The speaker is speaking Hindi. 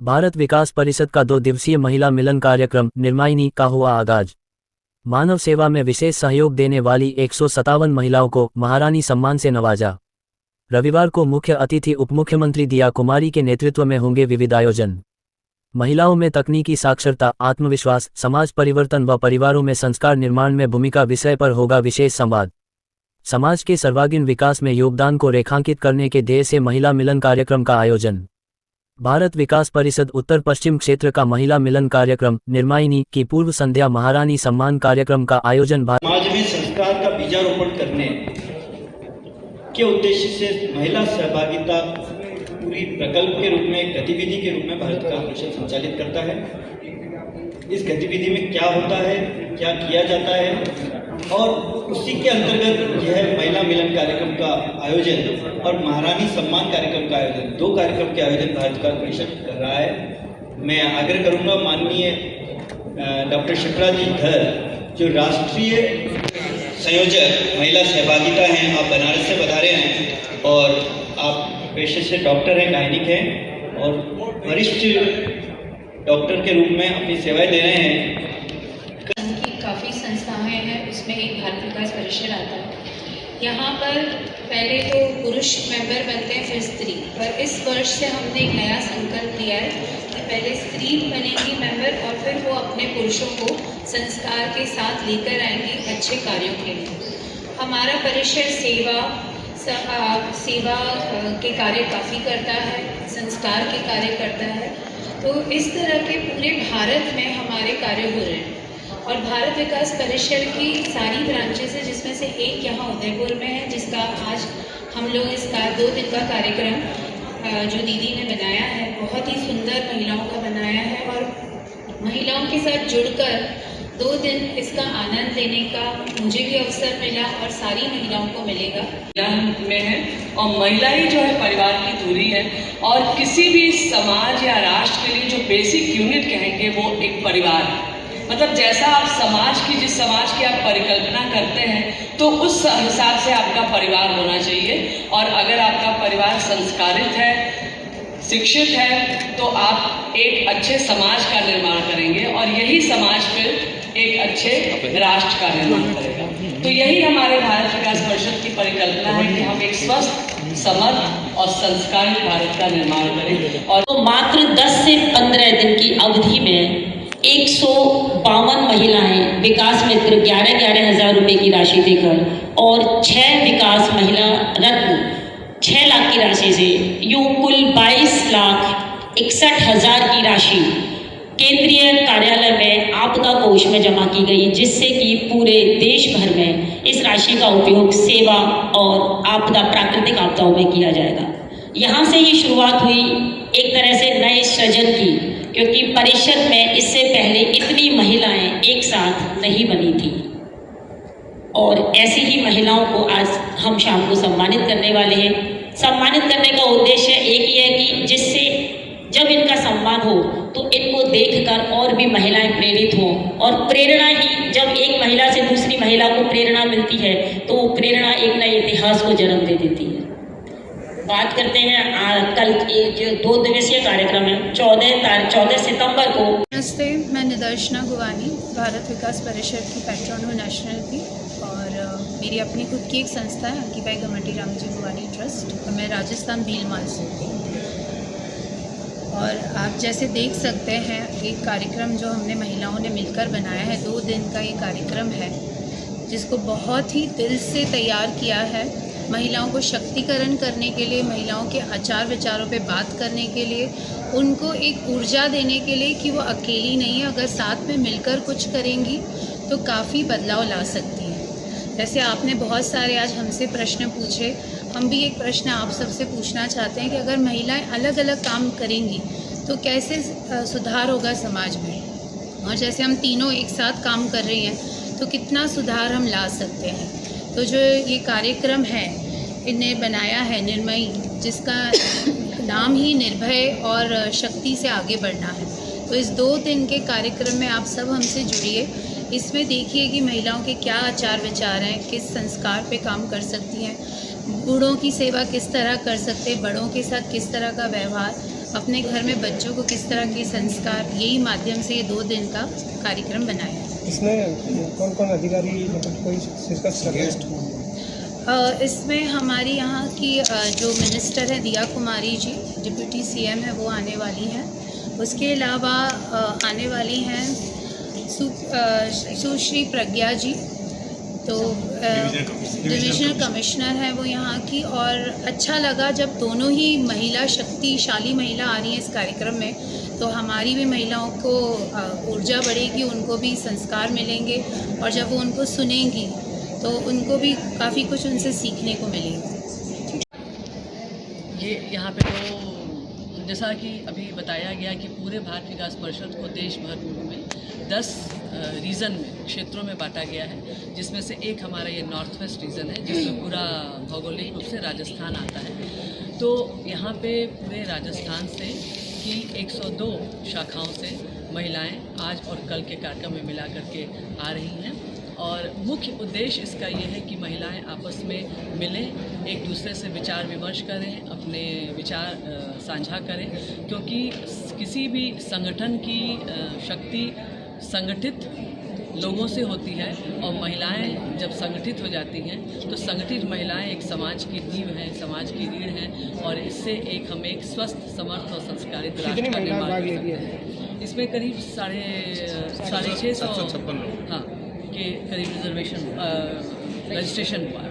भारत विकास परिषद का 2 दिवसीय महिला मिलन कार्यक्रम निर्मायनी का हुआ आगाज। मानव सेवा में विशेष सहयोग देने वाली 157 महिलाओं को महारानी सम्मान से नवाजा। रविवार को मुख्य अतिथि उपमुख्यमंत्री दिया कुमारी के नेतृत्व में होंगे विविध आयोजन। महिलाओं में तकनीकी साक्षरता, आत्मविश्वास, समाज परिवर्तन व परिवारों में संस्कार निर्माण में भूमिका विषय पर होगा विशेष संवाद। समाज के सर्वांगीण विकास में योगदान को रेखांकित करने के ध्येय से महिला मिलन कार्यक्रम का आयोजन। भारत विकास परिषद उत्तर पश्चिम क्षेत्र का महिला मिलन कार्यक्रम निर्मायनी की पूर्व संध्या महारानी सम्मान कार्यक्रम का आयोजन समाज में संस्कार का बीजारोपण करने के उद्देश्य से महिला सहभागिता पूरी प्रकल्प के रूप में, गतिविधि के रूप में भारत विकास परिषद संचालित करता है। इस गतिविधि में क्या होता है, क्या किया जाता है और उसी के अंतर्गत यह महिला मिलन कार्यक्रम का आयोजन और महारानी सम्मान कार्यक्रम का आयोजन, 2 कार्यक्रम के आयोजन भारत विकास परिषद कर रहा है। मैं आग्रह करूंगा माननीय डॉक्टर शिप्रा जी धर, जो राष्ट्रीय संयोजक महिला सहभागिता हैं, आप बनारस से पधारे हैं और आप पेशे से डॉक्टर हैं, गायनिक हैं और वरिष्ठ डॉक्टर के रूप में अपनी सेवाएं दे रहे हैं। काफ़ी संस्थाएं हैं, उसमें एक भारत विकास परिषद आता है। यहाँ पर पहले तो पुरुष मेंबर बनते हैं, फिर स्त्री। पर इस वर्ष से हमने एक नया संकल्प लिया है कि पहले स्त्री बनेंगी मेंबर और फिर वो अपने पुरुषों को संस्कार के साथ लेकर आएंगी अच्छे कार्यों के लिए। हमारा परिषद सेवा के कार्य काफ़ी करता है, संस्कार के कार्य करता है। तो इस तरह के पूरे भारत में हमारे कार्य हो रहे हैं और भारत विकास परिषद की सारी ब्रांचेस है, जिसमें से एक यहाँ उदयपुर में है, जिसका आज हम लोग इसका 2 दिन का कार्यक्रम जो दीदी ने बनाया है, बहुत ही सुंदर महिलाओं का बनाया है और महिलाओं के साथ जुड़कर 2 दिन इसका आनंद लेने का मुझे भी अवसर मिला और सारी महिलाओं को मिलेगा। में है और महिला ही जो है परिवार की धुरी है और किसी भी समाज या राष्ट्र के लिए जो बेसिक यूनिट कहेंगे वो एक परिवार है। मतलब जैसा आप जिस समाज की आप परिकल्पना करते हैं तो उस हिसाब से आपका परिवार होना चाहिए। और अगर आपका परिवार संस्कारित है, शिक्षित है, तो आप एक अच्छे समाज का निर्माण करेंगे और यही समाज फिर एक अच्छे राष्ट्र का निर्माण करेगा। तो यही हमारे भारत विकास परिषद की परिकल्पना है कि हम एक स्वस्थ, समर्थ और संस्कारित भारत का निर्माण करें। और तो मात्र 10 से 15 दिन की अवधि में 152 महिलाएं विकास मित्र 11-11 हज़ार रुपये की राशि देकर और 6 विकास महिला रत्न 6 लाख की राशि से यूं कुल 22,61,000 की राशि केंद्रीय कार्यालय में आपदा कोष में जमा की गई, जिससे कि पूरे देश भर में इस राशि का उपयोग सेवा और प्राकृतिक आपदाओं में किया जाएगा। यहाँ से ही शुरुआत हुई एक तरह से नए सृजन की, क्योंकि परिषद में इससे पहले इतनी महिलाएं एक साथ नहीं बनी थी और ऐसी ही महिलाओं को आज हम शाम को सम्मानित करने वाले हैं। सम्मानित करने का उद्देश्य एक ही है कि जिससे जब इनका सम्मान हो तो इनको देखकर और भी महिलाएं प्रेरित हों और प्रेरणा ही, जब एक महिला से दूसरी महिला को प्रेरणा मिलती है तो वो प्रेरणा एक नए इतिहास को जन्म दे देती है। बात करते हैं कल जो 2 दिवसीय कार्यक्रम है 14 सितंबर को। नमस्ते, मैं निदर्शना गुवानी, भारत विकास परिषद की पैट्रन हूँ नेशनल की और मेरी अपनी खुद की एक संस्था है अंकीबाई गमटी रामजी गुवानी ट्रस्ट और मैं राजस्थान भीलमाल से हूँ। और आप जैसे देख सकते हैं एक कार्यक्रम जो हमने महिलाओं ने मिलकर बनाया है, 2 दिन का ये कार्यक्रम है जिसको बहुत ही दिल से तैयार किया है। महिलाओं को शक्तिकरण करने के लिए, महिलाओं के आचार विचारों पे बात करने के लिए, उनको एक ऊर्जा देने के लिए कि वो अकेली नहीं है, अगर साथ में मिलकर कुछ करेंगी तो काफ़ी बदलाव ला सकती हैं। जैसे आपने बहुत सारे आज हमसे प्रश्न पूछे, हम भी एक प्रश्न आप सबसे पूछना चाहते हैं कि अगर महिलाएं अलग अलग काम करेंगी तो कैसे सुधार होगा समाज में, और जैसे हम तीनों एक साथ काम कर रही हैं तो कितना सुधार हम ला सकते हैं। तो जो ये कार्यक्रम है इन्हें बनाया है निर्मयी, जिसका नाम ही निर्भय और शक्ति से आगे बढ़ना है। तो इस 2 दिन के कार्यक्रम में आप सब हमसे जुड़िए, इसमें देखिए कि महिलाओं के क्या आचार विचार हैं, किस संस्कार पे काम कर सकती हैं, बूढ़ों की सेवा किस तरह कर सकते हैं, बड़ों के साथ किस तरह का व्यवहार, अपने घर में बच्चों को किस तरह के संस्कार, यही माध्यम से ये 2 दिन का कार्यक्रम बनाया है। इसमें कौन कौन अधिकारी मतलब कोई शिरकत कर रहे हैं? इसमें हमारी यहाँ की जो मिनिस्टर है दिया कुमारी जी, डिप्टी सीएम है, वो आने वाली हैं। उसके अलावा आने वाली हैं सुश्री प्रज्ञा जी, तो डिविजनल कमिश्नर है वो यहाँ की। और अच्छा लगा जब दोनों ही महिला, शक्तिशाली महिला आ रही हैं इस कार्यक्रम में, तो हमारी भी महिलाओं को ऊर्जा बढ़ेगी, उनको भी संस्कार मिलेंगे, और जब वो उनको सुनेंगी तो उनको भी काफ़ी कुछ उनसे सीखने को मिलेगा। ये यहाँ पे तो जैसा कि अभी बताया गया कि पूरे भारत विकास परिषद को देश भर में 10 रीजन में, क्षेत्रों में बांटा गया है, जिसमें से एक हमारा ये नॉर्थ वेस्ट रीजन है, जिसमें पूरा भौगोलिक रूप से राजस्थान आता है। तो यहाँ पे पूरे राजस्थान से की 102 शाखाओं से महिलाएं आज और कल के कार्यक्रम में मिला करके आ रही हैं। और मुख्य उद्देश्य इसका ये है कि महिलाएं आपस में मिलें, एक दूसरे से विचार विमर्श करें, अपने विचार साझा करें, क्योंकि किसी भी संगठन की शक्ति संगठित लोगों से होती है, और महिलाएं जब संगठित हो जाती हैं तो संगठित महिलाएं एक समाज की नींव हैं, समाज की रीढ़ हैं, और इससे हम एक स्वस्थ, समर्थ और संस्कारित राष्ट्र का निर्माण कर सकते हैं। इसमें करीब 650 हाँ के करीब रिजर्वेशन रजिस्ट्रेशन हुआ है।